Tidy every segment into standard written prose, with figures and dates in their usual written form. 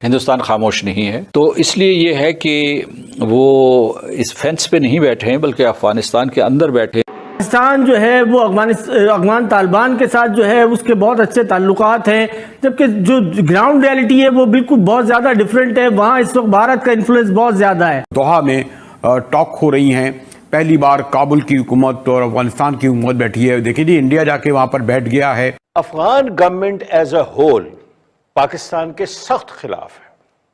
ہندوستان خاموش نہیں ہے، تو اس لیے یہ ہے کہ وہ اس فینس پہ نہیں بیٹھے ہیں بلکہ افغانستان کے اندر بیٹھے ہیں۔ پاکستان جو ہے وہ افغان طالبان کے ساتھ جو ہے اس کے بہت اچھے تعلقات ہیں، جبکہ جو گراؤنڈ ریالٹی ہے وہ بالکل بہت زیادہ ڈیفرنٹ ہے۔ وہاں اس وقت بھارت کا انفلوئنس بہت زیادہ ہے۔ دوحہ میں ٹاک ہو رہی ہیں، پہلی بار کابل کی حکومت اور افغانستان کی حکومت بیٹھی ہے۔ دیکھیں جی، انڈیا جا کے وہاں پر بیٹھ گیا ہے۔ Afghan government as a whole Pakistan کے سخت خلاف ہے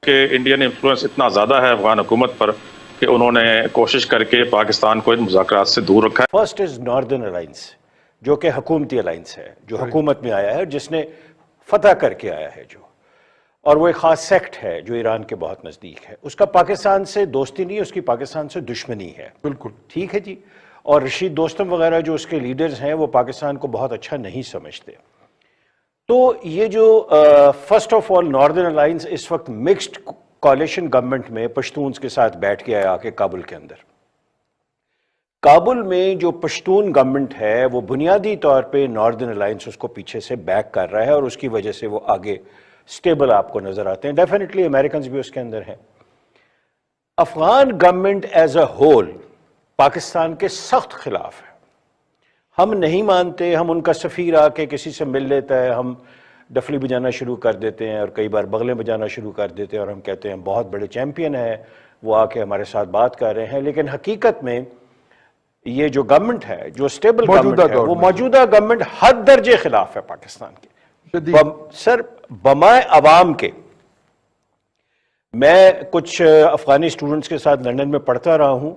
کہ انڈین انفلوئنس اتنا زیادہ ہے افغان حکومت پر کہ انہوں نے کوشش کر کے پاکستان کو ان مذاکرات سے دور رکھا ہے۔ فرسٹ از ناردرن الائنس، جو کہ حکومتی الائنس ہے، جو حکومت میں آیا ہے، جس نے فتح کر کے آیا ہے، اور وہ ایک خاص سیکٹ ہے جو ایران کے بہت نزدیک ہے۔ اس کا پاکستان سے دوستی نہیں، اس کی پاکستان سے دشمنی ہے۔ بالکل ٹھیک ہے جی۔ اور رشید دوستم وغیرہ جو اس کے لیڈرز ہیں وہ پاکستان کو بہت اچھا نہیں سمجھتے۔ تو یہ جو first of all northern alliance اس وقت مکسڈ کولیشن گورنمنٹ میں پشتونز کے ساتھ بیٹھ کے آیا کہ کابل کے اندر، کابل میں جو پشتون گورنمنٹ ہے وہ بنیادی طور پہ ناردرن الائنس اس کو پیچھے سے بیک کر رہا ہے، اور اس کی وجہ سے وہ آگے سٹیبل آپ کو نظر آتے ہیں۔ ڈیفینیٹلی امریکنز بھی اس کے اندر ہیں۔ Afghan government as a whole Pakistan کے سخت خلاف ہے۔ ہم نہیں مانتے، ہم ان کا سفیر آ کے کسی سے مل لیتا ہے، ہم ڈفلی بجانا شروع کر دیتے ہیں اور کئی بار بغلیں بجانا شروع کر دیتے ہیں، اور ہم کہتے ہیں بہت بڑے چیمپئن ہیں، وہ آ کے ہمارے ساتھ بات کر رہے ہیں۔ لیکن حقیقت میں یہ جو گورنمنٹ ہے، جو سٹیبل گورنمنٹ ہے، وہ موجودہ گورنمنٹ حد درجے خلاف ہے پاکستان کے، سر بمائے عوام کے۔ میں کچھ افغانی اسٹوڈنٹس کے ساتھ لندن میں پڑھتا رہا ہوں،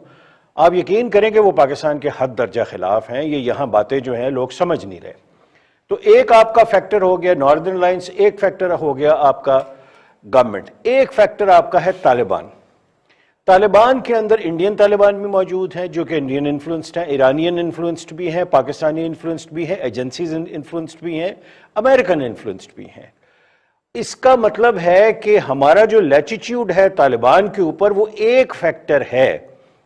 آپ یقین کریں کہ وہ پاکستان کے حد درجہ خلاف ہیں۔ یہ یہاں باتیں جو ہیں لوگ سمجھ نہیں رہے۔ تو ایک آپ کا فیکٹر ہو گیا ناردرن الائنس، ایک فیکٹر ہو گیا آپ کا گورنمنٹ، ایک فیکٹر آپ کا ہے طالبان۔ طالبان کے اندر انڈین طالبان بھی موجود ہیں جو کہ انڈین انفلوئنسڈ ہیں، ایرانین انفلوئنسڈ بھی ہیں، پاکستانی انفلوئنسڈ بھی ہیں، ایجنسیز انفلوئنسڈ بھی ہیں، امریکن انفلوئنسڈ بھی ہیں۔ اس کا مطلب ہے کہ ہمارا جو لیٹیچیوڈ ہے طالبان کے اوپر، وہ ایک فیکٹر ہے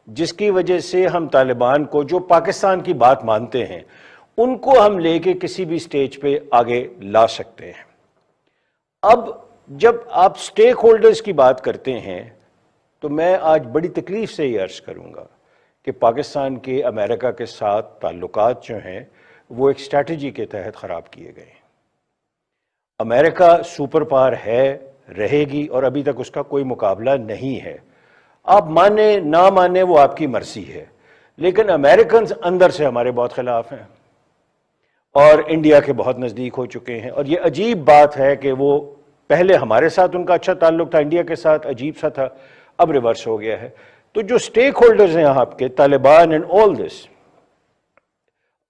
جس کی وجہ سے ہم طالبان کو، جو پاکستان کی بات مانتے ہیں، ان کو ہم لے کے کسی بھی سٹیج پہ آگے لا سکتے ہیں۔ اب جب آپ سٹیک ہولڈرز کی بات کرتے ہیں تو میں آج بڑی تکلیف سے یہ عرض کروں گا کہ پاکستان کے امریکہ کے ساتھ تعلقات جو ہیں وہ ایک اسٹریٹجی کے تحت خراب کیے گئے ہیں۔ امریکہ سپر پاور ہے، رہے گی، اور ابھی تک اس کا کوئی مقابلہ نہیں ہے۔ آپ مانے نہ مانے وہ آپ کی مرضی ہے، لیکن امریکنز اندر سے ہمارے بہت خلاف ہیں اور انڈیا کے بہت نزدیک ہو چکے ہیں۔ اور یہ عجیب بات ہے کہ وہ پہلے ہمارے ساتھ ان کا اچھا تعلق تھا، انڈیا کے ساتھ عجیب سا تھا، اب ریورس ہو گیا ہے۔ تو جو سٹیک ہولڈرز ہیں آپ کے، Taliban and all this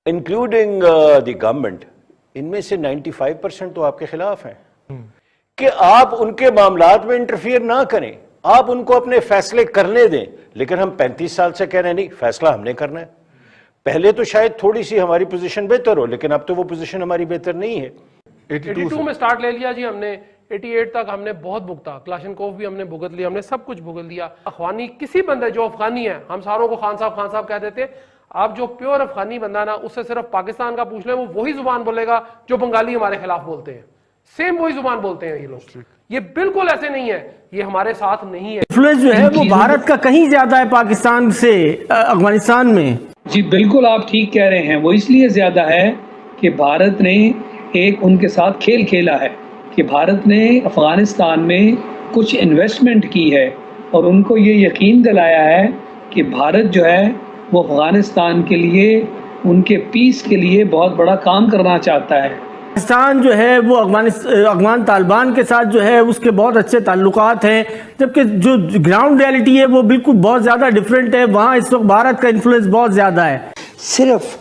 including the government, ان میں سے 95% تو آپ کے خلاف ہیں کہ آپ ان کے معاملات میں انٹرفیئر نہ کریں، آپ ان کو اپنے فیصلے کرنے دیں۔ لیکن ہم 35 سال سے کہہ رہے ہیں نہیں، فیصلہ ہم نے کرنا ہے۔ پہلے تو شاید تھوڑی سی ہماری پوزیشن بہتر ہو، لیکن اب تو وہ پوزیشن ہماری بہتر نہیں ہے۔ 82 میں سٹارٹ لے لیا جی ہم نے، 88 تک ہم نے بہت بھگتا، کلاشنکوف بھی ہم نے بھگت لیا، ہم نے سب کچھ بھگت لیا۔ افغانی کسی بندے جو افغانی ہے، ہم ساروں کو خان صاحب کہہ دیتے ہیں، آپ جو پیور افغانی بندہ نا، اس سے صرف پاکستان کا پوچھ لیں، وہ وہی زبان بولے گا جو بنگالی ہمارے خلاف بولتے ہیں، سیم وہی زبان بولتے ہیں یہ لوگ۔ یہ بالکل ایسے نہیں ہے، یہ ہمارے ساتھ نہیں ہے۔ انفلوئنس جو ہے وہ بھارت کا کہیں زیادہ ہے پاکستان سے افغانستان میں۔ جی بالکل آپ ٹھیک کہہ رہے ہیں، وہ اس لیے زیادہ ہے کہ بھارت نے ایک ان کے ساتھ کھیل کھیلا ہے کہ بھارت نے افغانستان میں کچھ انویسٹمنٹ کی ہے، اور ان کو یہ یقین دلایا ہے کہ بھارت جو ہے وہ افغانستان کے لیے، ان کے پیس کے لیے بہت بڑا کام کرنا چاہتا ہے۔ پاکستان جو ہے وہ افغان طالبان کے ساتھ جو ہے اس کے بہت اچھے تعلقات ہیں، جبکہ جو گراؤنڈ ریالٹی ہے وہ بالکل بہت زیادہ ڈیفرنٹ ہے۔ وہاں اس وقت بھارت کا انفلوئنس بہت زیادہ ہے۔ صرف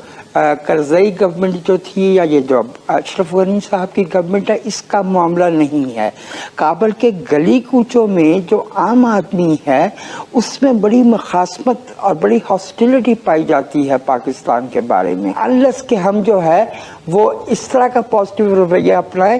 کرزئی گورنمنٹ جو تھی یا یہ جو اشرف غنی صاحب کی گورنمنٹ ہے، اس کا معاملہ نہیں ہے۔ کابل کے گلی کوچوں میں جو عام آدمی ہے اس میں بڑی مخاصمت اور بڑی ہاسٹیلٹی پائی جاتی ہے پاکستان کے بارے میں، انلیس کہ ہم جو ہے وہ اس طرح کا پازیٹیو رویہ اپنائیں۔